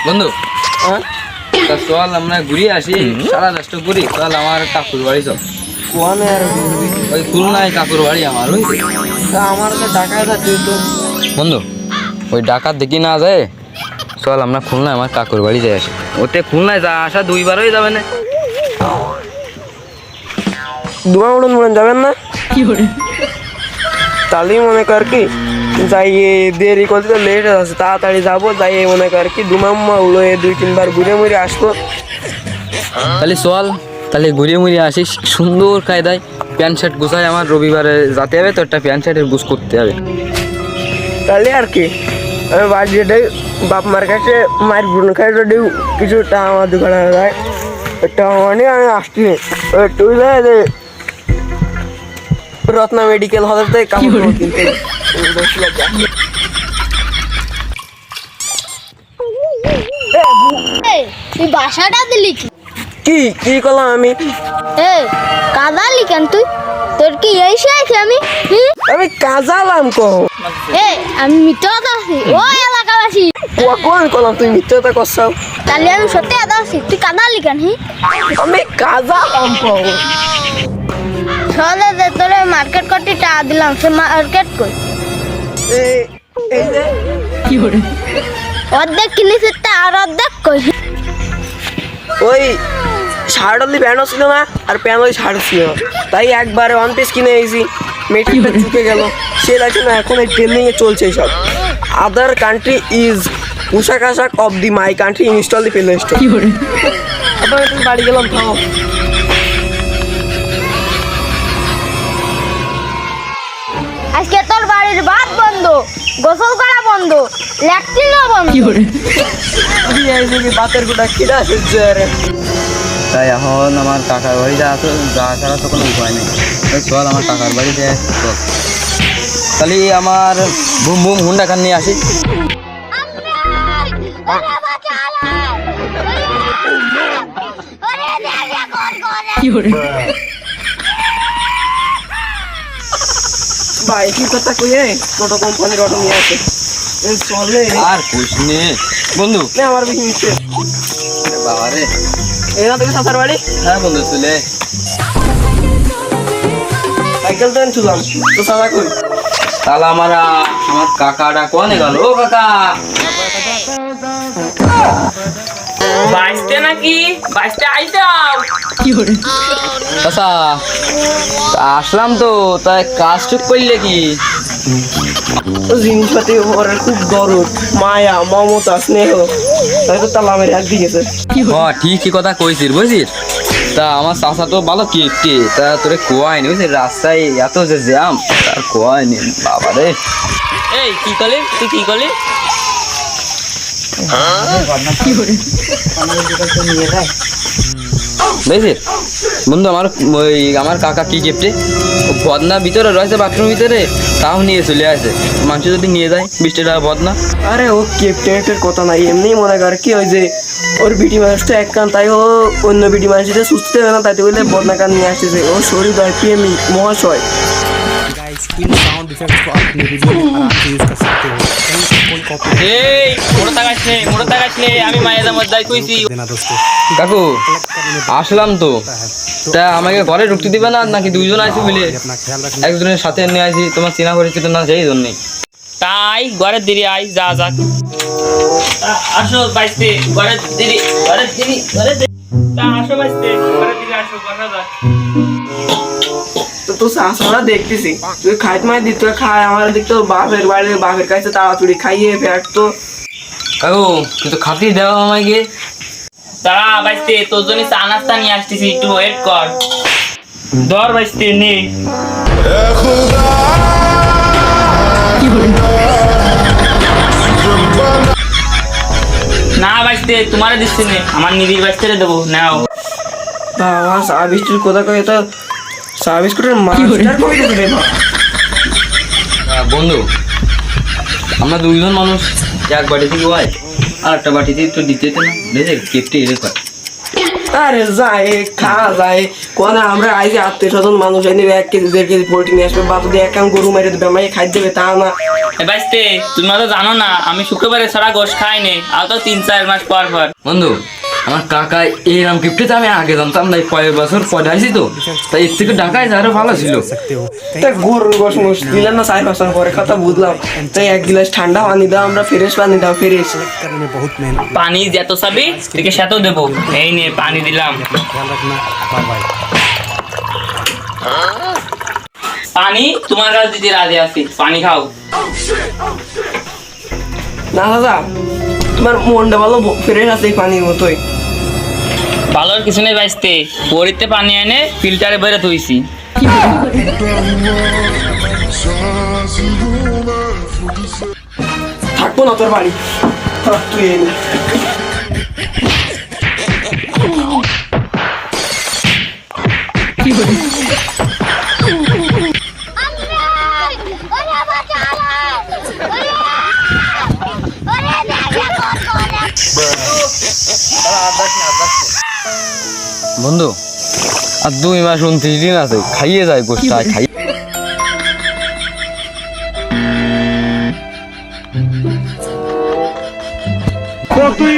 বন্ধু চল আমরা ঘুরিয়ে আসি, সারা রাষ্ট্র ঘুরি। চল আমার কাকুর বাড়ি চল। ওই খুলনায় কাকুর বাড়ি আমার, ওই আমার তো ঢাকায় থাকি তো। বন্ধু ওই ডাকাত দেখি না যায়, চল আমরা খুলনায় আমার কাকুর বাড়ি যাই আসি। ওতে খুলনায় যা আসা দুইবারই যাবে না। দুয়া উড়ন মনে যাবেন না তাহলেই মনে কর কি যাই দেরি করতে লেট আছে, তাড়াতাড়ি যাবো। যাই মনে কর কি দুমাম্মা উড়ো 2-3 বার ঘুরে মুড়ে আসবো। তাহলে চল, তাহলে ঘুরিয়ে মুড়িয়ে আসিস সুন্দর কায়দায়। প্যান্ট শার্ট গুছাই, আমার রবিবারে যাতে হবে তো একটা প্যান্ট শার্টের গুছ করতে হবে। তাহলে আর কি আমি বাড়িতে বাপ মার কাছে মায়ের বোন খাই যদি কিছু টাকা আমার দোকানে যায়, একটা মানে আমি আসছি একটু যায় রত্না মেডিকেল হলে থেকে কাপড় কিনতে। তুই বাসাটা দিলি কি কি করলাম আমি? কাদালি কেন তুই? তোর কি এই শিখেছি আমি? আমি কাজালাম কহ আমি মিথ্যা কথা আছি ও এলাকাবাসী। কোন করলাম তুই মিথ্যাটা করছাও? তাহলে আমি সত্যি কথা আছি, তুই কাদালি কেন? আমি কাজালাম কহ। সহজে যে তোর মার্কেট করতে টাকা দিলাম, সে মার্কেট কই? এই যে অর্ধেক কিনেছে আর অর্ধেক কই? ওই শার্ট অলি প্যান্টও ছিল না, আর প্যান্ট ওই শার্ট ছিল না, তাই একবারে 1 পিস কিনে এসেছি। মেয়েটা চুকে গেল, সে লাগছে না এখন এই ট্রেন্ডিংয়ে চলছে সব। আদার কান্ট্রি ইজ পোশাক আশাক of the my country install the play store. আপনার বাড়ি গেলাম, থামো। আজকে তোর বাড়ির ভাত বন্ধ, গোসল করা বন্ধ, ল্যাট্রিনও বন্ধ। বাতের গোটা খিদা আসছে রে। তাই এখন আমার কাকার বাড়ি যা ছাড়া তো কোনো উপায় নেই। চল আমার কাকার বাড়ি যাই চল। তাহলে আমার বুম বুম হুন্ডা খান নিয়ে আসি। ভাই কি কথা কইয়ে টোটো কোম্পানির অটো নিয়ে আসে চলে আর কুছ নে বন্ধু, আমার বেশি মিশছে বাবা রে। এরা তোকে সাঁতার বাড়ি? হ্যাঁ বন্ধু চলে সাইকেল তো চুলাম তো সাদা কই। তাহলে আমার কাকাটা কোনে গেল? ও কাকা বাইসতে নাকি? বাইসতে আইতাও চাচা আসলাম তো, তাই কাজ টুক করলে কি? জিনিসপাতি ওর খুব দরদ, মায়া মমতা স্নেহ, তাই তো তালা মেরে এক দিকে ঠিকই কথা কইছিস বুঝছিস। তা আমার চাচা তো ভালো কেটে, তা তোরে কোয়াইনি বুঝছিস, রাস্তায় এত যে জ্যাম তার কোয়াইনি। বাবা রে এই কি করলি তুই? কি করলি? বুঝছিস বন্ধু, আমার কাকা কি গিফটে বদনা ভিতরে রয়েছে, বাথরুম ভিতরে, তাও নিয়ে চলে আসে। মানুষ যদি নিয়ে যায় 20 টাকা বদনা। আরে ও ক্যাপ্টেনের কথা নাই, এমনি মনে কর কি ওই যে ওর বিটি মানুষটা এক কান, তাই ও অন্য বিটি মানুষটা সুস্থ হবে না, তাই বলে বদনা কান নিয়ে আসতেছে। ও শরীর দয় প্রেমিক মহাশয়। इन साउंड इफेक्ट्स को आप अपने वीडियो में आराम से यूज कर सकते हो। कहीं से कोई कॉपी এই মোড়ো তাকাস নে আমি মায়ের মধ্যে কইছি। देना दोस्तों। কাকু আসলাম তো, তা আমাকে ঘরে ঢুকতে দিবে না নাকি? দুইজন আইছি বলে अपना ख्याल रखना। একজনের সাথে নিয়ে আইছি, তোমার চেনা পরিচিত না সেই জন্যই। তাই ঘরের দিদি আই যা যাক। আসো বাইসতে ঘরের দিদি তা আসো বাইসতে ঘরের দিদি আসো বসা যাক। তো শাশুড়া দেখতেছি তুই খাইতে মাই দিত খায়, আমার দেখতো বাপের বাড়ি বাপের কাছে তাড়াতাড়ি খাইয়ে ফেরতো। কাকু কিন্তু খাতি দেওয়া আমাকে। তারা বাইসতে তোর জন্য চা নাস্তা নিয়ে আসতেছি, একটু ওয়েট কর। ধর বাইসতে নে। না বাইসতে তোমারে দিচ্ছি নে, আমার নিদির বাইসতে দেবো নাও। বাবা চা বিস্কুট কোথা কয়ে তো চা বিস্কুটের মাস্টার কই দিতে রে বাবা। বন্ধু আমরা দুইজন মানুষ, এক বাটি থেকে হয় আর একটা বাটিতে একটু দিতে না, বুঝলে কেপটে এলে কয়। আরে যায় খাওয়া যায় কোন আমরা আইসি আত্মীয় স্বজন মানুষ এনে 1 কেজি 1.5 কেজি পোল্ট্রি নিয়ে আসবে বাবু দিয়ে এক গরু মেরে দেবে আমাকে খাই দেবে তা না। বাইস্তে তুমি তো জানো না আমি শুক্রবারে ছাড়া গোশ খাই নে আর তো 3-4 মাস পর পর। বন্ধু আমার কাকা এরকম গিফটে তো আমি আগে জানতাম না, 5 বছর পরে আইছি তো, তাই এর থেকে ঢাকায় আরো ভালো ছিল। सकते हो তা গরুর গোশ মোশ দিলেন না 4 বছর পরে কথা বুঝলাম। তাই 1 গ্লাস ঠান্ডা পানি দাও, আমরা ফ্রেশ পানি দাও ফ্রেশ। करने में बहुत मेहनत। পানি যত চাবি থেকে সেতো দেবো। এই নে পানি দিলাম। ध्यान रखना, बाय बाय। পানি তোমার কাছে দিতে রাজি আছি, পানি খাও। না দাদা তোমার মনটা ভালো ফ্রেশ আছে এই পানির মতোই। ভালোর কিছু নেই বাইস্তে, পরিতে পানি এনে ফিল্টারে বেরে ধুইছি। থাকবো না তোর বাড়ি, থাক তুই এনে। বন্ধু আর 2 মাস 29 দিন আছে, খাইয়ে যায় গোষ্ঠটা খাই। তুই